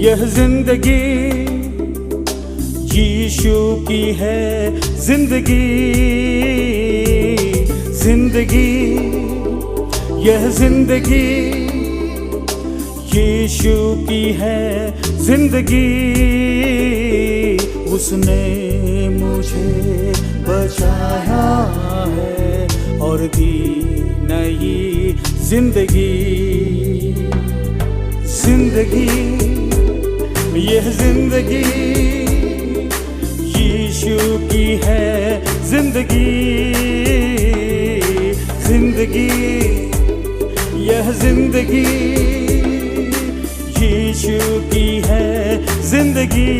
यह जिंदगी यीशु की है जिंदगी, जिंदगी यह जिंदगी यीशु की है जिंदगी। उसने मुझे बचाया है और दी नई जिंदगी, जिंदगी यह जिंदगी यीशु की है जिंदगी, जिंदगी यह जिंदगी यीशु की है जिंदगी।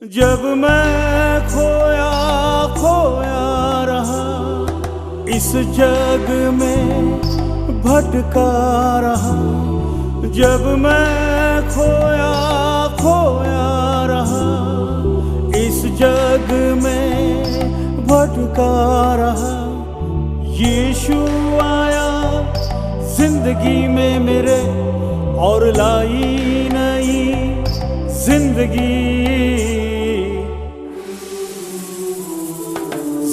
जब मैं खोया खोया रहा, इस जग में भटका रहा, जब मैं खोया खोया रहा, इस जग में भटका रहा, यीशु आया जिंदगी में मेरे और लाई नई जिंदगी,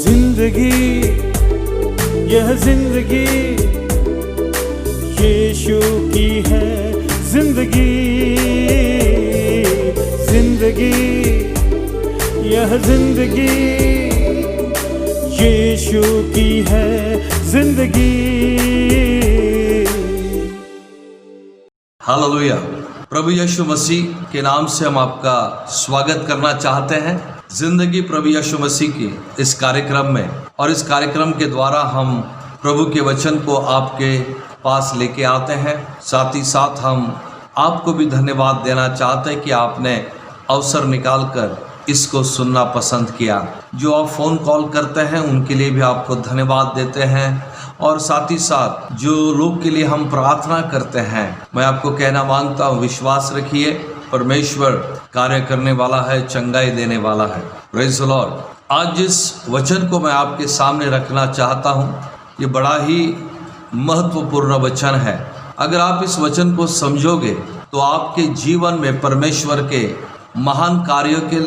जिंदगी यह जिंदगी यीशु की है जिंदगी, जिंदगी यह जिंदगी यीशु की है जिंदगी। हालेलुया। प्रभु यीशु मसीह के नाम से हम आपका स्वागत करना चाहते हैं जिंदगी प्रभु यीशु मसीह की इस कार्यक्रम में। और इस कार्यक्रम के द्वारा हम प्रभु के वचन को आपके पास लेके आते हैं। साथ ही साथ हम आपको भी धन्यवाद देना चाहते हैं कि आपने अवसर निकालकर इसको सुनना पसंद किया। जो आप फ़ोन कॉल करते हैं उनके लिए भी आपको धन्यवाद देते हैं। और साथ ही साथ जो लोग के लिए हम प्रार्थना करते हैं, मैं आपको कहना मांगता हूँ, विश्वास रखिए, परमेश्वर कार्य करने वाला है, चंगाई देने वाला है। Praise the Lord. आज जिस वचन को मैं आपके सामने रखना चाहता हूँ, ये बड़ा ही महत्वपूर्ण वचन है। अगर आप इस वचन को समझोगे तो आपके जीवन में परमेश्वर के महान कार्यों के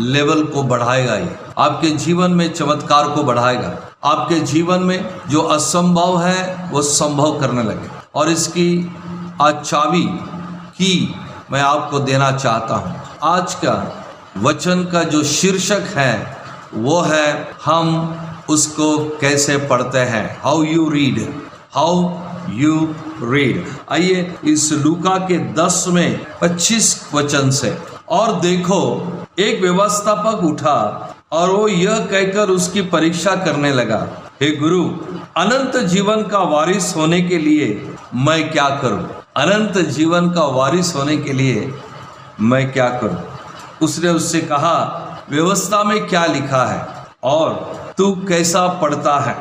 लेवल को बढ़ाएगा। ये आपके जीवन में चमत्कार को बढ़ाएगा। आपके जीवन में जो असंभव है वो संभव करने लगे। और इसकी आज चाबी की मैं आपको देना चाहता हूँ। आज का वचन का जो शीर्षक है वो है, हम उसको कैसे पढ़ते हैं। How you read, how you read. आइए इस लूका के 10:25 वचन से। और देखो, एक व्यवस्थापक उठा और वो यह कहकर उसकी परीक्षा करने लगा, हे गुरु, अनंत जीवन का वारिस होने के लिए मैं क्या करूं? अनंत जीवन का वारिस होने के लिए मैं क्या करूं? उसने उससे कहा, व्यवस्था में क्या लिखा है और तू कैसा पढ़ता है?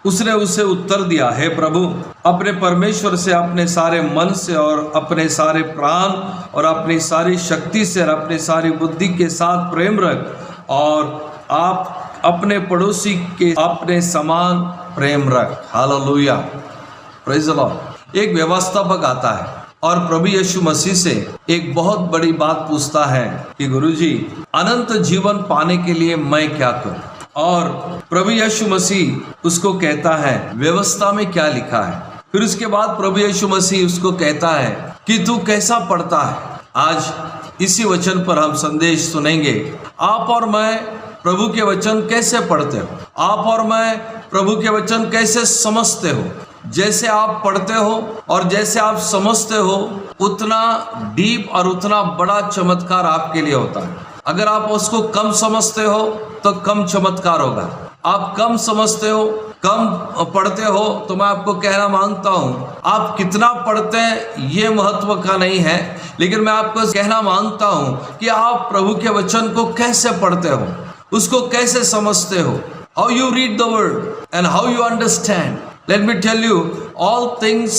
उसने उसे उत्तर दिया, हे प्रभु, अपने परमेश्वर से अपने सारे मन से और अपने सारे प्राण और अपनी सारी शक्ति से और अपनी सारी बुद्धि के साथ प्रेम रख, और आप अपने पड़ोसी के अपने समान प्रेम रख। Hallelujah, praise the Lord. एक व्यवस्थापक आता है और प्रभु यीशु मसीह से एक बहुत बड़ी बात पूछता है कि गुरुजी, अनंत जीवन पाने के लिए मैं क्या करूं? और प्रभु यीशु मसीह उसको कहता है, व्यवस्था में क्या लिखा है? फिर उसके बाद प्रभु यीशु मसीह उसको कहता है कि तू कैसा पढ़ता है। आज इसी वचन पर हम संदेश सुनेंगे। आप और मैं प्रभु के वचन कैसे पढ़ते हो? आप और मैं प्रभु के वचन कैसे समझते हो? जैसे आप पढ़ते हो और जैसे आप समझते हो, उतना डीप और उतना बड़ा चमत्कार आपके लिए होता है। अगर आप उसको कम समझते हो तो कम चमत्कार होगा। आप कम समझते हो, कम पढ़ते हो, तो मैं आपको कहना मांगता हूँ, आप कितना पढ़ते हैं ये महत्व का नहीं है, लेकिन मैं आपको कहना मांगता हूँ कि आप प्रभु के वचन को कैसे पढ़ते हो, उसको कैसे समझते हो। How you read the word and how you understand. Let me tell you, all things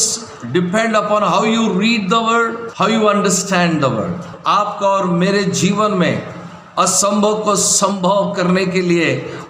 depend upon how you read the word, how you understand the word. आपका और मेरे जीवन में असंभव को संभव करने के लिए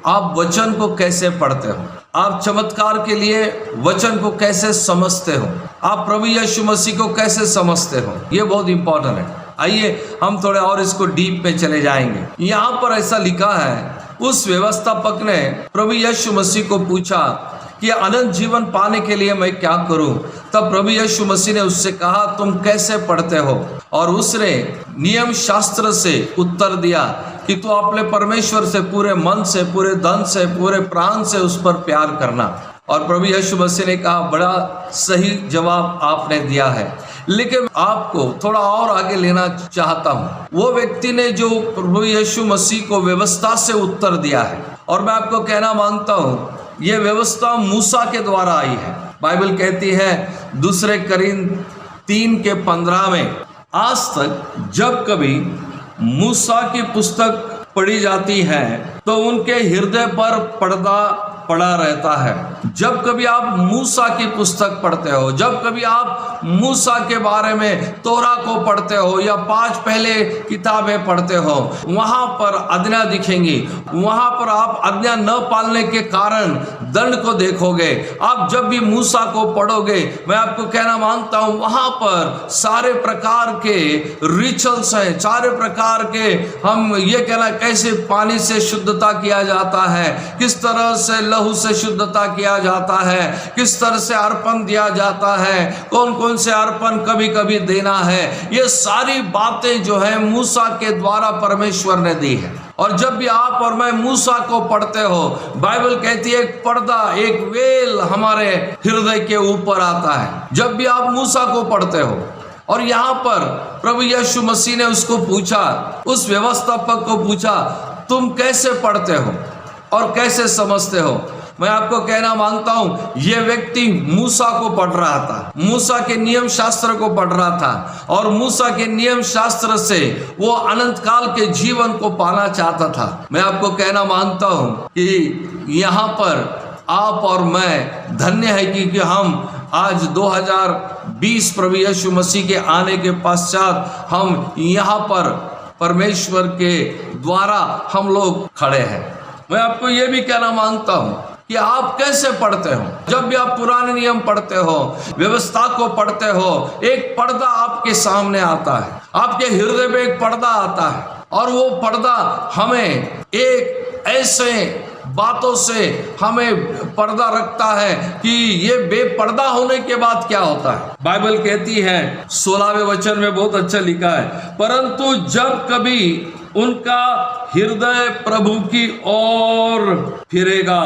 आप वचन को कैसे पढ़ते हो, आप चमत्कार के लिए वचन को कैसे समझते हो, आप प्रभु यीशु मसीह को कैसे समझते हो, ये बहुत इंपॉर्टेंट है। आइए हम थोड़े और इसको डीप में चले जाएंगे। यहाँ पर ऐसा लिखा है, उस व्यवस्थापक ने प्रभु यीशु मसीह को पूछा कि अनंत जीवन पाने के लिए मैं क्या करूं। तब प्रभु यीशु मसीह ने उससे कहा, तुम कैसे पढ़ते हो? और उसने नियम शास्त्र से उत्तर दिया कि तू अपने परमेश्वर से पूरे मन से, पूरे धन से, पूरे प्राण से उस पर प्यार करना। और प्रभु यीशु मसीह ने कहा, बड़ा सही जवाब आपने दिया है, लेकिन आपको थोड़ा और आगे लेना चाहता हूँ। वो व्यक्ति ने जो प्रभु यीशु मसीह को व्यवस्था से उत्तर दिया है, और मैं आपको कहना मांगता हूँ ये व्यवस्था मूसा के द्वारा आई है। बाइबल कहती है 2 करिन्थ 3:15 में, आज तक जब कभी मूसा की पुस्तक पढ़ी जाती है तो उनके हृदय पर पर्दा पड़ा रहता है। जब कभी आप मूसा की पुस्तक पढ़ते हो, जब कभी आप मूसा के बारे में तोरा को पढ़ते हो या 5 पहले किताबें पढ़ते हो, वहां पर आज्ञा दिखेंगी, वहां पर आप आज्ञा न पालने के कारण दंड को देखोगे। आप जब भी मूसा को पढ़ोगे, मैं आपको कहना मांगता हूं, वहां पर सारे प्रकार के रिचुअल्स हैं, सारे प्रकार के, हम ये कहना कैसे पानी से शुद्धता किया जाता है, किस तरह से लहू से शुद्धता किया जाता है, किस तरह से अर्पण दिया जाता है, कौन कौन से अर्पण कभी कभी देना है, ये सारी बातें जो है मूसा के द्वारा परमेश्वर ने दी है। और जब भी आप और मैं मूसा को पढ़ते हो, बाइबल कहती है एक पर्दा, एक वेल हमारे हृदय के ऊपर आता है जब भी आप मूसा को पढ़ते हो। और यहाँ पर प्रभु यीशु मसीह ने उसको पूछा, उस व्यवस्थापक को पूछा, तुम कैसे पढ़ते हो और कैसे समझते हो? मैं आपको कहना मांगता हूं, यह व्यक्ति मूसा को पढ़ रहा था, मूसा के नियम शास्त्र को पढ़ रहा था, और मूसा के नियम शास्त्र से वो अनंत काल के जीवन को पाना चाहता था। मैं आपको कहना मांगता हूं कि यहाँ पर आप और मैं धन्य है कि हम आज 2020 प्रभु यीशु मसीह के आने के पश्चात हम यहाँ पर परमेश्वर के द्वारा हम लोग खड़े हैं। मैं आपको ये भी कहना मांगता हूँ कि आप कैसे पढ़ते हो। जब भी आप पुराने नियम पढ़ते हो, व्यवस्था को पढ़ते हो, एक पर्दा आपके सामने आता है, आपके हृदय पे एक पर्दा आता है, और वो पर्दा हमें एक ऐसे बातों से हमें पर्दा रखता है कि ये बेपर्दा होने के बाद क्या होता है। बाइबल कहती है 16वें वचन में बहुत अच्छा लिखा है, परंतु जब कभी उनका हृदय प्रभु की ओर फिरेगा,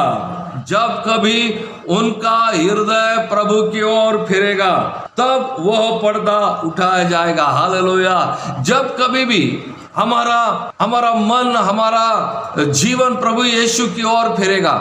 जब कभी उनका हृदय प्रभु की ओर फिरेगा, तब वह पर्दा उठाया जाएगा। हालेलुया। जब कभी भी हमारा मन, हमारा जीवन प्रभु यीशु की ओर फिरेगा,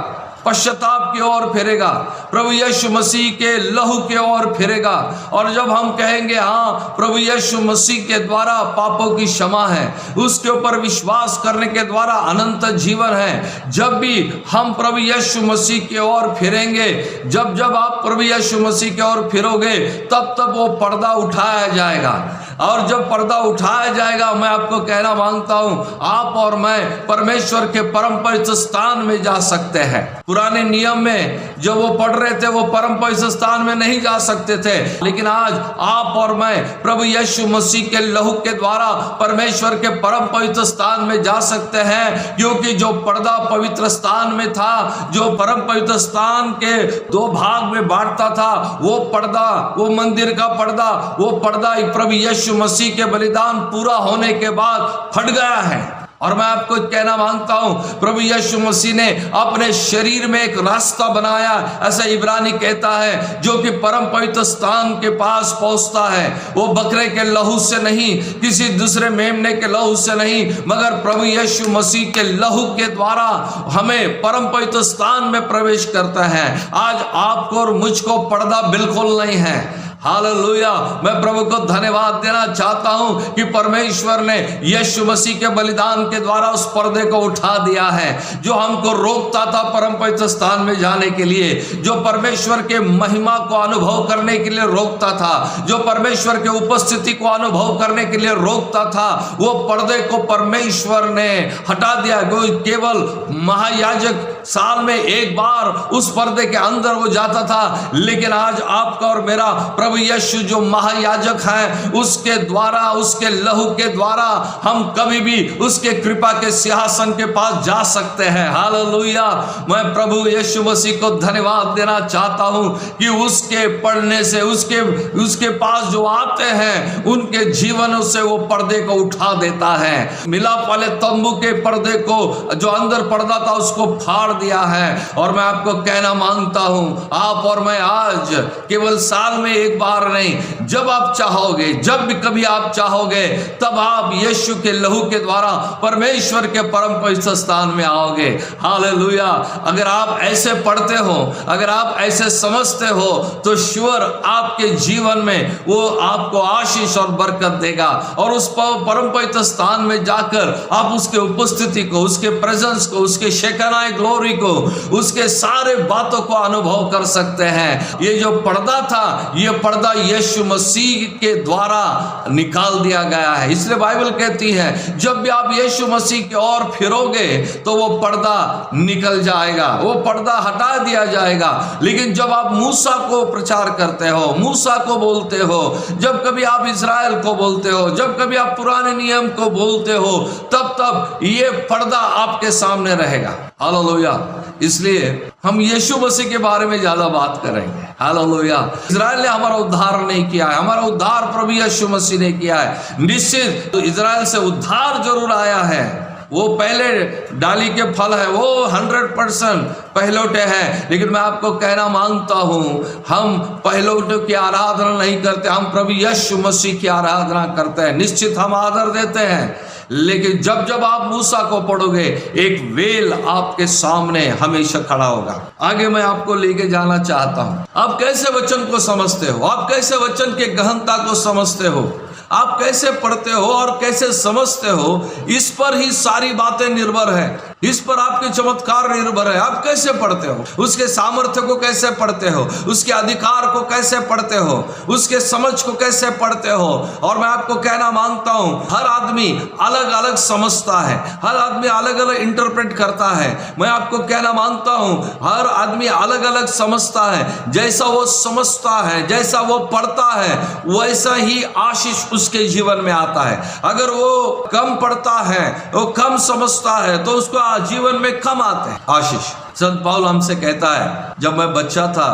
पश्चाताप की ओर फिरेगा, प्रभु यीशु मसीह के लहू के ओर फिरेगा, और जब हम कहेंगे हाँ प्रभु यीशु मसीह के द्वारा पापों की क्षमा है, उसके ऊपर विश्वास करने के द्वारा अनंत जीवन है, जब भी हम प्रभु यीशु मसीह की ओर फिरेंगे, जब आप प्रभु यीशु मसीह की ओर फिरोगे, तब वो पर्दा उठाया जाएगा। और जब पर्दा उठाया जाएगा, मैं आपको कहना मांगता हूं, आप और मैं परमेश्वर के परम पवित्र स्थान में जा सकते हैं। पुराने नियम में जो वो पढ़ रहे थे, वो परम पवित्र स्थान में नहीं जा सकते थे, लेकिन आज आप और मैं प्रभु यीशु मसीह के लहू के द्वारा परमेश्वर के परम पवित्र स्थान में जा सकते हैं। क्योंकि जो पर्दा पवित्र स्थान में था, जो परम पवित्र स्थान के 2 भाग में बांटता था, वो पर्दा, वो मंदिर का पर्दा, वो पर्दा प्रभु यीशु मसीह के बलिदान पूरा होने के बाद फट गया है। और मैं आपको कहना मांगता हूं, प्रभु यीशु मसीह ने अपने शरीर में एक रास्ता बनाया, ऐसा इब्रानी कहता है, जो कि परम पवित्र स्थान के पास पहुंचता है। वो बकरे के लहू से नहीं, किसी दूसरे मेमने के लहू से नहीं, मगर प्रभु यीशु मसीह के लहू के द्वारा हमें परम पवित्र स्थान में प्रवेश करता है। आज आपको और मुझको पर्दा बिल्कुल नहीं है। हालेलुया। मैं प्रभु को धन्यवाद देना चाहता हूं कि परमेश्वर ने यीशु मसीह के बलिदान के द्वारा उस पर्दे को उठा दिया है जो हमको रोकता था परम पवित्र स्थान में जाने के लिए, जो परमेश्वर के महिमा को अनुभव करने के लिए रोकता था, जो परमेश्वर के उपस्थिति को अनुभव करने के लिए रोकता था, वो पर्दे को परमेश्वर ने हटा दिया। केवल महायाजक साल में एक बार उस पर्दे के अंदर वो जाता था, लेकिन आज आपका और मेरा प्रभु यीशु जो महायाजक है, उसके द्वारा, उसके लहू के द्वारा हम कभी भी उसके कृपा के सिंहासन के पास जा सकते हैं। हालेलुया। मैं प्रभु यीशु मसीह को धन्यवाद देना चाहता हूं कि उसके पढ़ने से, उसके पास जो आते हैं उनके जीवनों से वो पर्दे को उठा देता है। मिलाप वाले तंबू के पर्दे को, जो अंदर पर्दा था, उसको फाड़ दिया है। और मैं आपको कहना मांगता हूं, आप और मैं आज केवल साल में एक बार नहीं, जब आप चाहोगे, जब भी कभी आप चाहोगे, तब आप यीशु के लहू के द्वारा परमेश्वर के परम पवित्र स्थान में आओगे। हालेलुया। अगर आप ऐसे पढ़ते हो, अगर आप ऐसे समझते हो, तो श्योर आपके जीवन में वो आपको आशीष और बरकत देगा। और उस परम पवित्र स्थान में जाकर आप उसके उपस्थिति को, उसके प्रेजेंस को, उसके शेकनाए ग्लोरी को, उसके सारे बातों को अनुभव कर सकते हैं। ये जो पर्दा था, ये पर्दा यीशु मसीह के द्वारा निकाल दिया गया है। इसलिए बाइबल कहती है, जब भी आप यीशु मसीह की ओर फिरोगे तो वो पर्दा निकल जाएगा, वो पर्दा हटा दिया जाएगा। लेकिन जब आप मूसा को प्रचार करते हो, मूसा को बोलते हो, जब कभी आप इस्राएल को बोलते हो, जब कभी आप पुराने नियम को बोलते हो, तब ये पर्दा आपके सामने रहेगा। हालेलुया। इसलिए हम यीशु मसीह के बारे में ज्यादा बात करेंगे। हालेलुया। इस्राएल ने हमारा उद्धार नहीं किया है, हमारा उद्धार प्रभु यीशु मसीह ने किया है। निश्चित तो इस्राएल से उद्धार जरूर आया है, वो पहले डाली के फल है, वो 100% पहलौठे हैं। लेकिन मैं आपको कहना मांगता हूं, हम पहलौठों की आराधना नहीं करते, हम प्रभु यीशु मसीह की आराधना करते हैं। निश्चित हम आदर देते हैं, लेकिन जब जब आप मूसा को पढ़ोगे, एक वेल आपके सामने हमेशा खड़ा होगा। आगे मैं आपको लेके जाना चाहता हूं। आप कैसे वचन को समझते हो, आप कैसे वचन के गहनता को समझते हो, आप कैसे पढ़ते हो और कैसे समझते हो, इस पर ही सारी बातें निर्भर है। इस पर आपके चमत्कार निर्भर है। आप कैसे पढ़ते हो, उसके सामर्थ्य को कैसे पढ़ते हो, उसके अधिकार को कैसे पढ़ते हो, उसके समझ को कैसे पढ़ते हो। और मैं आपको कहना मांगता हूं, हर आदमी अलग अलग समझता है, हर आदमी अलग अलग इंटरप्रेट करता है। मैं आपको कहना मांगता हूं, हर आदमी अलग अलग समझता है। जैसा वो समझता है, जैसा वो पढ़ता है, वैसा ही आशीष उसके जीवन में आता है। अगर वो कम पढ़ता है, वो कम समझता है, तो उसको जीवन में कम आते हैं आशीष। संत पौल हमसे कहता है, जब मैं बच्चा था,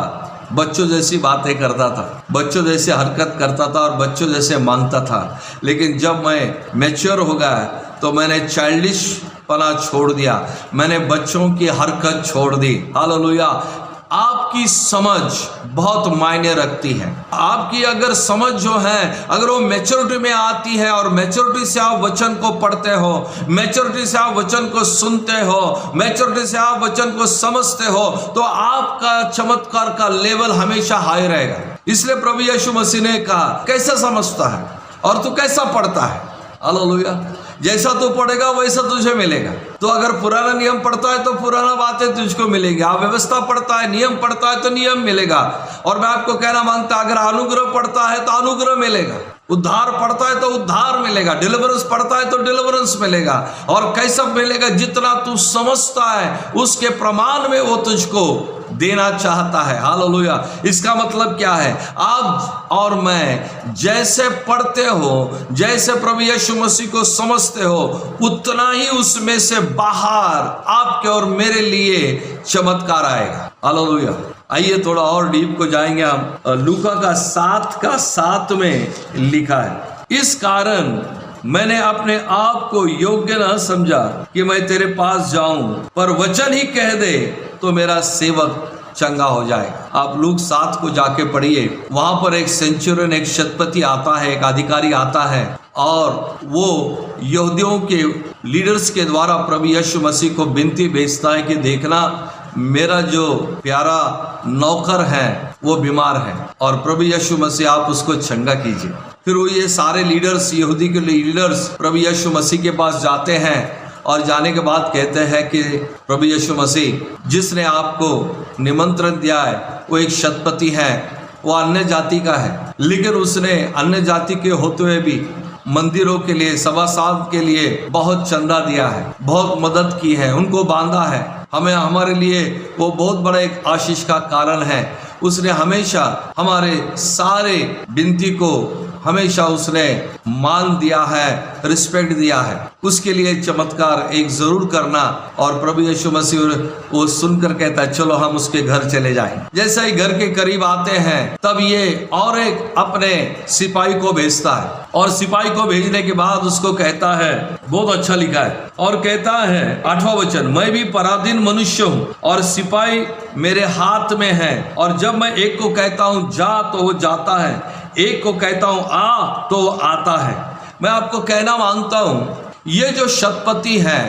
बच्चों जैसी बातें करता था, बच्चों जैसे हरकत करता था और बच्चों जैसे मांगता था। लेकिन जब मैं मैच्योर हो गया तो मैंने चाइल्डिश पना छोड़ दिया, मैंने बच्चों की हरकत छोड़ दी। हालेलुया। आपकी समझ बहुत मायने रखती है। आपकी अगर समझ जो है, अगर वो मैच्योरिटी में आती है और मैच्योरिटी से आप वचन को पढ़ते हो, मैच्योरिटी से आप वचन को सुनते हो, मैच्योरिटी से आप वचन को समझते हो, तो आपका चमत्कार का लेवल हमेशा हाई रहेगा। इसलिए प्रभु यीशु मसीह ने कहा, कैसा समझता है और तू कैसा पढ़ता है। हालेलुया। जैसा तू पढ़ेगा वैसा तुझे मिलेगा। तो अगर पुराना नियम पढ़ता है तो पुराना बातें तुझको मिलेगी। आप व्यवस्था पढ़ता है, नियम पढ़ता है तो नियम मिलेगा। और मैं आपको कहना मांगता, अगर अनुग्रह पढ़ता है तो अनुग्रह मिलेगा, उद्धार पढ़ता है तो उद्धार मिलेगा, डिलीवरेंस पढ़ता है तो डिलीवरेंस मिलेगा। और कैसा मिलेगा, जितना तू समझता है उसके प्रमाण में वो तुझको देना चाहता है। हालेलुया। इसका मतलब क्या है, आप और मैं जैसे पढ़ते हो, जैसे प्रभु यीशु मसीह को समझते हो, उतना ही उसमें से बाहर आपके और मेरे लिए चमत्कार आएगा। हालेलुया। आइए थोड़ा और डीप को जाएंगे हम। लूका का 7:7 में लिखा है, इस कारण मैंने अपने आप को योग्य न समझा कि मैं तेरे पास जाऊं, पर वचन ही कह दे तो मेरा सेवक चंगा हो जाएगा। आप लूक 7 को जाके पढ़िए, वहां पर एक सेंचुरियन, एक शतपति आता है, एक अधिकारी आता है, और वो यहूदियों के लीडर्स के द्वारा प्रभु यीशु मसीह को विनती भेजता है कि देखना, मेरा जो प्यारा नौकर है वो बीमार है और प्रभु यीशु मसीह आप उसको चंगा कीजिए। फिर वो ये सारे लीडर्स, यहूदी के लीडर्स प्रभु यीशु मसीह के पास जाते हैं और जाने के बाद कहते हैं कि प्रभु यीशु मसीह जिसने आपको निमंत्रण दिया है वो एक शतपति है, वो अन्य जाति का है, लेकिन उसने अन्य जाति के होते हुए भी मंदिरों के लिए, सभासाद के लिए बहुत चंदा दिया है, बहुत मदद की है, उनको बांधा है। हमें हमारे लिए वो बहुत बड़ा एक आशीष का कारण है। उसने हमेशा हमारे सारे विनती को हमेशा उसने मान दिया है, रिस्पेक्ट दिया है। उसके लिए चमत्कार एक जरूर करना। और प्रभु यीशु मसीह वो सुनकर कहता है चलो हम उसके घर चले जाएं। जैसे ही घर के करीब आते हैं तब ये और एक अपने सिपाही को भेजता है और सिपाही को भेजने के बाद उसको कहता है, बहुत अच्छा लिखा है, और कहता है 8वां वचन, मैं भी पराधीन मनुष्य हूँ और सिपाही मेरे हाथ में है, और जब मैं एक को कहता हूँ जा तो वो जाता है, एक को कहता हूं आ तो आता है। मैं आपको कहना मांगता हूं ये जो शतपति है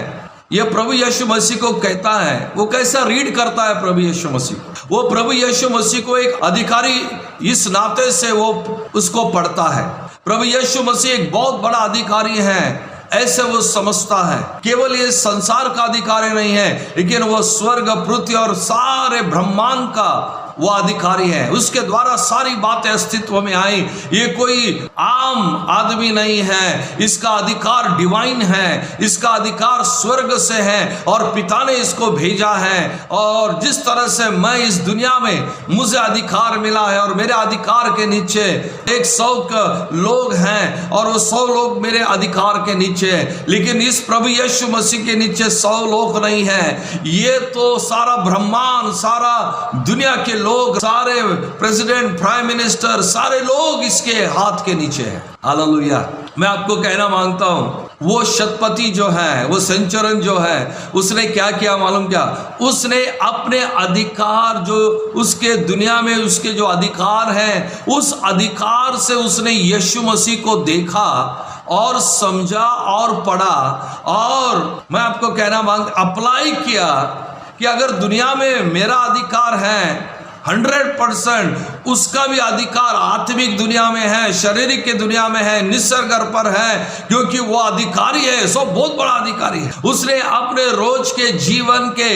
ये प्रभु यीशु मसीह को कहता है। वो कैसा रीड करता है प्रभु यीशु मसीह, वो प्रभु यीशु मसीह को एक अधिकारी इस नाते से वो उसको पढ़ता है। प्रभु यीशु मसीह एक बहुत बड़ा अधिकारी है ऐसे वो समझता है। केवल ये संसार का अधिकारी नहीं है लेकिन वो स्वर्ग, पृथ्वी और सारे ब्रह्मांड का वो अधिकारी है। उसके द्वारा सारी बातें अस्तित्व में आई। ये कोई आम आदमी नहीं है, इसका अधिकार डिवाइन है, इसका अधिकार स्वर्ग से है और पिता ने इसको भेजा है। और जिस तरह से मैं इस दुनिया में मुझे अधिकार मिला है और मेरे अधिकार के नीचे 100 लोग हैं और वो 100 लोग मेरे अधिकार के नीचे, लेकिन इस प्रभु यीशु मसीह के नीचे 100 लोग नहीं है। ये तो सारा ब्रह्मांड, सारा दुनिया के लोग, सारे प्रेसिडेंट, प्राइम मिनिस्टर, सारे लोग इसके हाथ के नीचे हैं। हालेलुया। मैं आपको कहना मांगता हूं वो शतपति जो है, वो सेंचुरियन जो है, उसने क्या किया मालूम क्या? उसने अपने अधिकार जो उसके दुनिया में उसके जो अधिकार हैं उस अधिकार से उसने यीशु मसीह को देखा और समझा और पढ़ा। और मैं आपको कहना अप्लाई किया कि अगर दुनिया में मेरा अधिकार है 100%, उसका भी अधिकार आत्मिक दुनिया में है, शारीरिक के दुनिया में है, निसर्ग पर है, क्योंकि वो अधिकारी है, सो बहुत बड़ा अधिकारी है। उसने अपने रोज के जीवन के,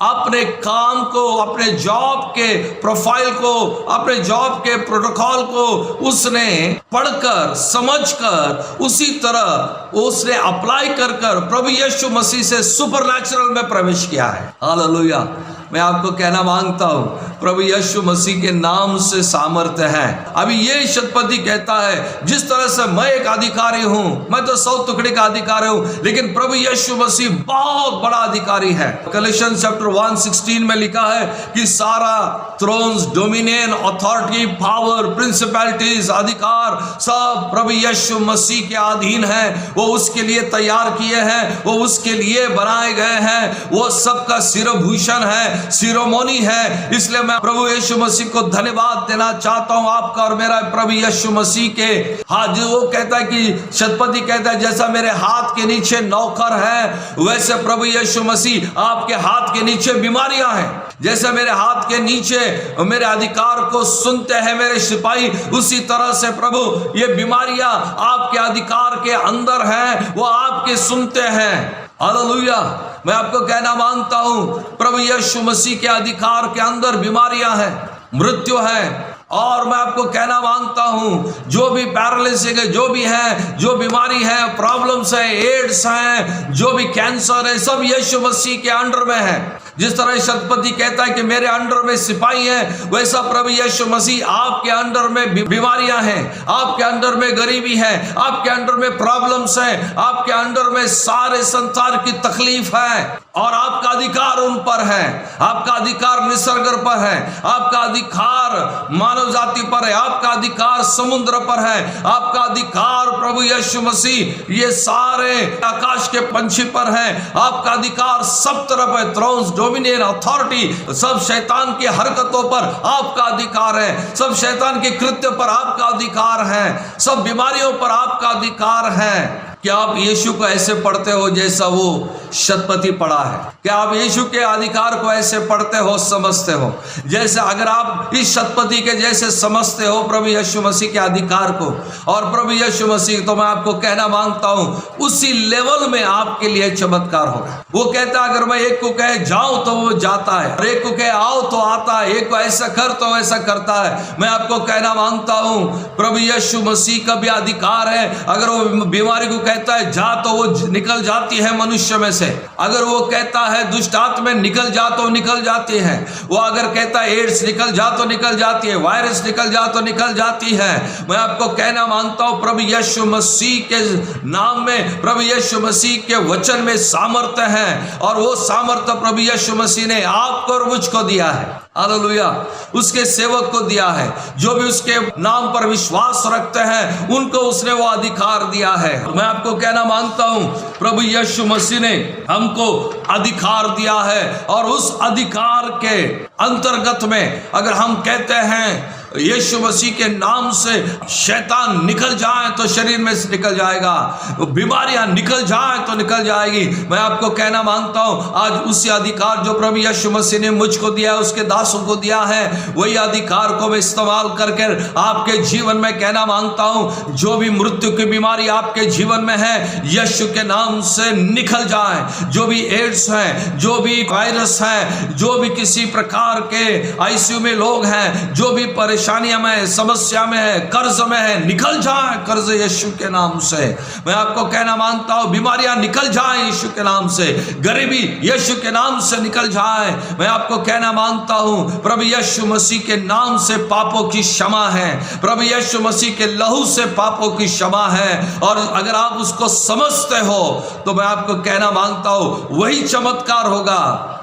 अपने काम को, अपने जॉब के प्रोफाइल को, अपने जॉब के प्रोटोकॉल को उसने पढ़कर, समझकर, उसी तरह उसने अप्लाई कर प्रभु यीशु मसीह से सुपरनैचुरल में प्रवेश किया है। हालेलुया। मैं आपको कहना मांगता हूं प्रभु यीशु मसीह के नाम से सामर्थ्य है। अभी ये शतपति कहता है जिस तरह से मैं एक अधिकारी हूं, मैं तो 100 टुकड़े का अधिकारी हूं, लेकिन प्रभु यीशु मसीह बहुत बड़ा अधिकारी है। कलेक्शन चैप्टर 1:16 में लिखा है कि सारा thrones, dominion, authority, power, principalities, अधिकार सब प्रभु यीशु मसीह के अधीन है। वो उसके लिए तैयार किए हैं, वो उसके लिए बनाए गए हैं, वो सबका शिरोभूषण है, शिरोमणि है। इसलिए मैं प्रभु यीशु मसीह को धन्यवाद देना चाहता हूं, आपका और मेरा प्रभु यीशु मसीह के हाथ। जो वो कहता है कि शतपति कहता है जैसा मेरे हाथ के नीचे नौकर है वैसे प्रभु यीशु मसीह आपके हाथ के नीचे बीमारियां हैं। जैसे मेरे हाथ के नीचे मेरे अधिकार को सुनते हैं मेरे सिपाही, उसी तरह से प्रभु ये बीमारियां आपके अधिकार के अंदर हैं, वो आपके सुनते हैं। हालेलुया। मैं आपको कहना मांगता हूं प्रभु यीशु मसीह के अधिकार के अंदर बीमारियां हैं, मृत्यु है। और मैं आपको कहना मांगता हूं जो भी पैरालिसिस है, जो भी है, जो बीमारी है, प्रॉब्लम्स है, एड्स है, जो भी कैंसर है, सब यीशु मसीह के अंडर में है। जिस तरह शतपति कहता है कि मेरे अंडर में सिपाही है, वैसा प्रभु यीशु मसीह आपके अंडर में बीमारियां हैं, आपके अंडर में गरीबी है, आपके अंडर में प्रॉब्लम्स है, आपके अंडर में सारे संसार की तकलीफ है और आपका अधिकार उन पर है। आपका अधिकार निसर्ग पर है, आपका अधिकार मानव जाति पर है, आपका अधिकार समुद्र पर है, आपका अधिकार प्रभु यीशु मसीह ये सारे आकाश के पंछी पर है। आपका अधिकार सब तरफ है, थ्रोन्स, डोमिनियन, अथॉरिटी, सब शैतान की हरकतों पर आपका अधिकार है, सब शैतान के कृत्य पर आपका अधिकार है, सब बीमारियों पर आपका अधिकार है। क्या आप यीशु को ऐसे पढ़ते हो जैसा वो शतपति पढ़ा है? क्या आप यीशु के अधिकार को ऐसे पढ़ते हो, समझते हो? जैसे अगर आप इस शतपति के जैसे समझते हो प्रभु यीशु मसीह के अधिकार को और प्रभु यीशु मसीह, तो मैं आपको कहना मांगता हूं उसी लेवल में आपके लिए चमत्कार होगा। वो कहता है अगर मैं एक को कहे जाओ तो वो जाता है, और एक को कहे आओ तो आता है, एक को ऐसा कर तो वैसा करता है। मैं आपको कहना मांगता हूं प्रभु यीशु मसीह का भी अधिकार है। अगर वो बीमारी को कहता है जा तो वो निकल जाती है मनुष्य में से। अगर वो कहता है दुष्ट आत्मा निकल जा तो निकल जाती है। वो अगर कहता है एड्स निकल जा तो निकल जाती है, वायरस निकल जा तो निकल जाती है। मैं आपको कहना मांगता हूं प्रभु यीशु मसीह के नाम में, प्रभु यीशु मसीह के वचन में सामर्थ्य है, और वो सामर्थ्य प्रभु यीशु मसीह ने आपको और मुझको दिया है। हालेलुया, उसके सेवक को दिया है। जो भी उसके नाम पर विश्वास रखते हैं उनको उसने वो अधिकार दिया है। मैं आपको कहना मांगता हूं प्रभु यीशु मसीह ने हमको अधिकार दिया है, और उस अधिकार के अंतर्गत में अगर हम कहते हैं यीशु मसीह के नाम से शैतान निकल जाए तो शरीर में से निकल जाएगा, बीमारियां निकल जाए तो निकल जाएगी। मैं आपको कहना मांगता हूं आज उसी अधिकार जो प्रभु यीशु मसीह ने मुझको दिया है, उसके दासों को दिया है, वही अधिकार को मैं इस्तेमाल करके आपके जीवन में कहना मांगता हूं जो भी मृत्यु की बीमारी आपके जीवन में है यीशु के नाम से निकल जाए। जो भी एड्स है, जो भी वायरस है, जो भी किसी प्रकार के आईसीयू में लोग हैं, जो भी परेशानियां में, समस्या में है, कर्ज में है, निकल जाए कर्ज यीशु के नाम से। मैं आपको कहना मांगता हूं बीमारियां निकल जाए यीशु के नाम से, गरीबी यीशु के नाम से निकल जाए। मैं आपको कहना मांगता हूं प्रभु यीशु मसीह के नाम से पापों की क्षमा है, प्रभु यीशु मसीह के लहू से पापों की क्षमा है। और अगर आप उसको समझते हो तो मैं आपको कहना मांगता हूं वही चमत्कार होगा।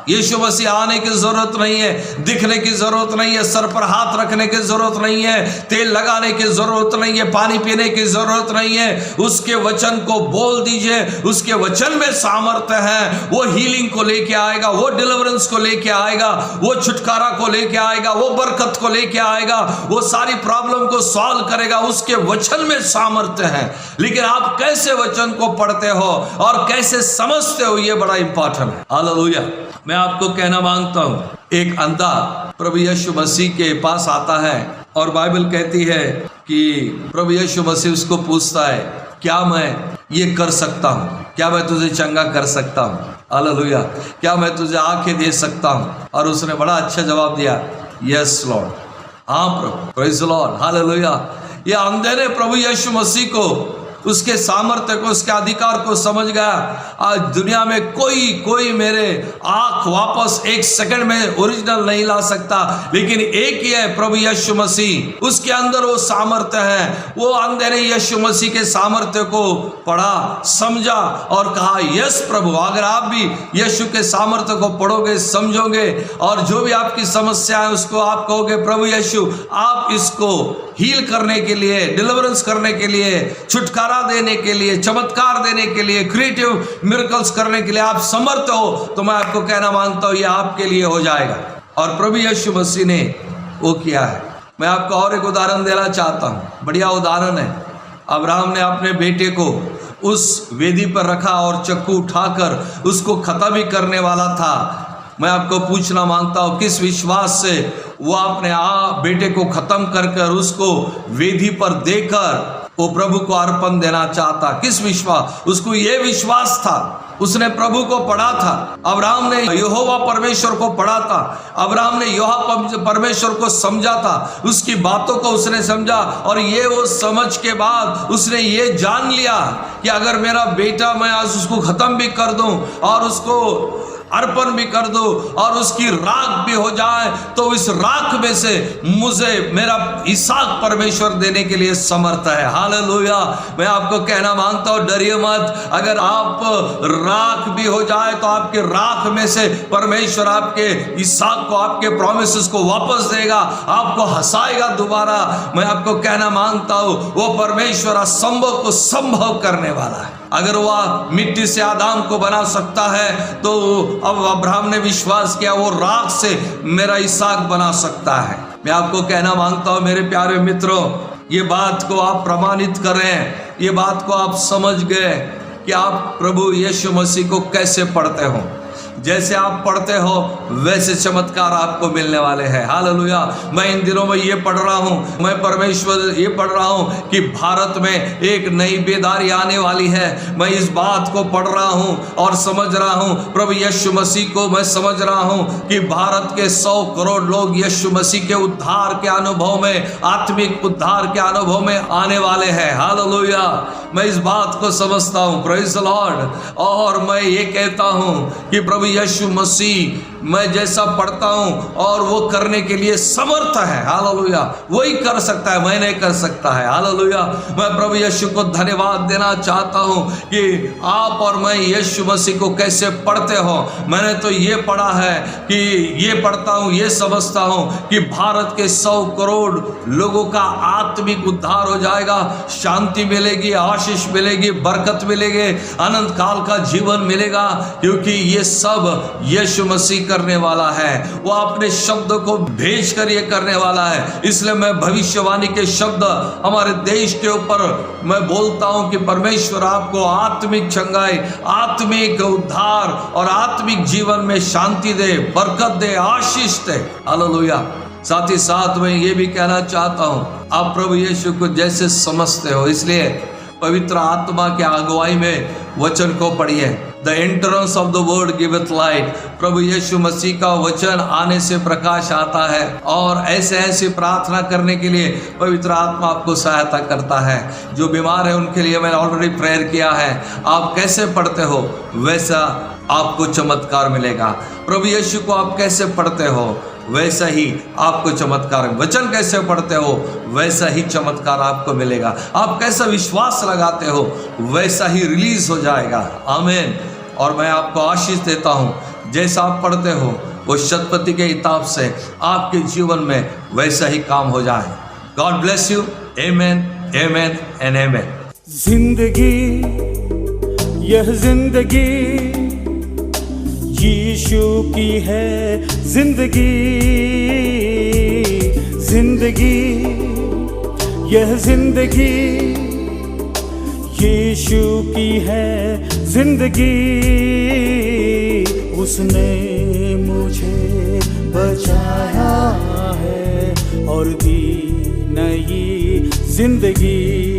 यीशु मसीह आने की जरूरत नहीं है, दिखने की जरूरत नहीं है, सर पर हाथ रखने की जरूरत नहीं है, तेल लगाने की जरूरत नहीं है, पानी पीने की जरूरत नहीं है। उसके वचन को बोल दीजिए, उसके वचन में सामर्थ्य है। वो हीलिंग को लेके आएगा, वो डिलीवरेंस को लेके आएगा, वो छुटकारा को लेके आएगा, वो बरकत को लेके आएगा, वो सारी प्रॉब्लम को सॉल्व करेगा। उसके वचन में सामर्थ्य है। लेकिन आप कैसे वचन को पढ़ते हो और कैसे समझते हो, ये बड़ा इंपॉर्टेंट है। हालेलुया। मैं आपको कहना मांगता हूं एक अंधा प्रभु यीशु मसीह के पास आता है और बाइबल कहती है कि प्रभु यीशु मसीह उसको पूछता है क्या मैं ये कर सकता हूं, क्या मैं तुझे चंगा कर सकता हूं, हालेलुया, क्या मैं तुझे आंखें दे सकता हूं? और उसने बड़ा अच्छा जवाब दिया, यस लॉर्ड, हाँ प्रभु, प्रेज द लॉर्ड, हालेलुया। ये अंधे ने प्रभु यीशु मसीह को, उसके सामर्थ्य को, उसके अधिकार को समझ गया। आज दुनिया में कोई मेरे आंख वापस एक सेकंड में ओरिजिनल नहीं ला सकता, लेकिन एक ही है प्रभु यीशु मसीह, उसके अंदर वो सामर्थ्य है। वो अंधे ने यीशु मसीह के सामर्थ्य को पढ़ा, समझा और कहा यस प्रभु। अगर आप भी यीशु के सामर्थ्य को पढ़ोगे, समझोगे और जो भी आपकी समस्या है उसको आप कहोगे प्रभु यीशु आप इसको हील करने के लिए, डिलीवरेंस करने के लिए, छुटकारा देने के लिए, चमत्कार देने के लिए, क्रिएटिव मिरेकल्स करने के लिए आप समर्थ हो, तो मैं आपको कहना मांगता हूं ये आपके लिए हो जाएगा। और प्रभु यीशु मसीह ने वो किया है। मैं आपको और एक उदाहरण देना चाहता हूं, बढ़िया उदाहरण है। अब्राहम ने अपने बेटे को उस वेदी पर रखा और चक्कू उठाकर उसको खत्म ही करने वाला था। मैं आपको पूछना मांगता हूं किस विश्वास से वो अपने बेटे को खत्म कर उसको वेदी पर देकर वो प्रभु को अर्पण देना चाहता? किस विश्वास? उसको ये विश्वास था, उसने प्रभु को पढ़ा था। अब्राहम ने यहोवा परमेश्वर को पढ़ा था, अब्राहम ने यहोवा परमेश्वर को समझा था, उसकी बातों को उसने समझा। और ये वो समझ के बाद उसने ये जान लिया कि अगर मेरा बेटा, मैं आज उसको खत्म भी कर दूं और उसको अर्पण भी कर दो और उसकी राख भी हो जाए, तो इस राख में से मुझे मेरा इसहाक परमेश्वर देने के लिए समर्थ है। हालेलुया। मैं आपको कहना मांगता हूं डरिए मत। अगर आप राख भी हो जाए तो आपके राख में से परमेश्वर आपके इसहाक को, आपके प्रोमिसेस को वापस देगा, आपको हंसाएगा दोबारा। मैं आपको कहना मांगता हूं वो परमेश्वर असंभव को संभव करने वाला है। अगर वह मिट्टी से आदम को बना सकता है तो अब अब्राहम ने विश्वास किया वो राख से मेरा इसहाक बना सकता है। मैं आपको कहना मांगता हूं मेरे प्यारे मित्रों, ये बात को आप प्रमाणित करें। ये बात को आप समझ गए कि आप प्रभु यीशु मसीह को कैसे पढ़ते हो। जैसे आप पढ़ते हो वैसे चमत्कार आपको मिलने वाले हैं। हालेलुया। मैं इन दिनों में ये पढ़ रहा हूँ, मैं परमेश्वर ये पढ़ रहा हूँ कि भारत में एक नई बेदारी आने वाली है। मैं इस बात को पढ़ रहा हूँ और समझ रहा हूँ, प्रभु यीशु मसीह को मैं समझ रहा हूँ कि भारत के 100 करोड़ लोग यीशु मसीह के उद्धार के अनुभव में, आत्मिक उद्धार के अनुभव में आने वाले हैं। हालेलुया। मैं इस बात को समझता हूँ, प्रेज़ द लॉर्ड। और मैं ये कहता हूँ कि प्रभु यीशु मसीह मैं जैसा पढ़ता हूँ और वो करने के लिए समर्थ है। हालेलुया। वही कर सकता है, मैं नहीं कर सकता है। हालेलुया। मैं प्रभु यीशु को धन्यवाद देना चाहता हूँ कि आप और मैं यीशु मसीह को कैसे पढ़ते हो। मैंने तो ये पढ़ा है कि ये पढ़ता हूँ, ये समझता हूँ कि भारत के 100 करोड़ लोगों का आत्मिक उद्धार हो जाएगा, शांति मिलेगी, आशीष मिलेगी, बरकत मिलेगी, अनंत काल का जीवन मिलेगा, क्योंकि ये सब यीशु मसीह करने वाला है। वो अपने शब्दों को भेज कर ये करने वाला है। इसलिए मैं भविष्यवाणी के शब्द हमारे देश के ऊपर मैं बोलता हूं कि परमेश्वर आपको आत्मिक चंगाई, आत्मिक उद्धार और आत्मिक जीवन में शांति दे, बरकत दे, आशीष दे। हालेलुया। साथ ही साथ मैं ये भी कहना चाहता हूं, आप प्रभु यीशु को जैसे समझते हो, इसलिए पवित्र आत्मा के अगुवाई में वचन को पढ़िए। The entrance of the word गिवeth लाइट। प्रभु यीशु मसीह का वचन आने से प्रकाश आता है और ऐसे ऐसी प्रार्थना करने के लिए पवित्र आत्मा आपको सहायता करता है। जो बीमार है उनके लिए मैंने ऑलरेडी प्रेयर किया है। आप कैसे पढ़ते हो वैसा आपको चमत्कार मिलेगा। प्रभु यीशु को आप कैसे पढ़ते हो वैसा ही आपको चमत्कार, वचन कैसे पढ़ते हो वैसा ही चमत्कार आपको मिलेगा। आप कैसा विश्वास लगाते हो वैसा ही रिलीज हो जाएगा। आमीन। और मैं आपको आशीष देता हूँ, जैसा आप पढ़ते हो वो शतपति के हिसाब से आपके जीवन में वैसा ही काम हो जाए। God bless you. आमीन, आमीन एंड आमीन। जिंदगी, यह जिंदगी यीशु की है। जिंदगी, जिंदगी, यह जिंदगी यीशु की है। जिंदगी, उसने मुझे बचाया है और दी नई जिंदगी।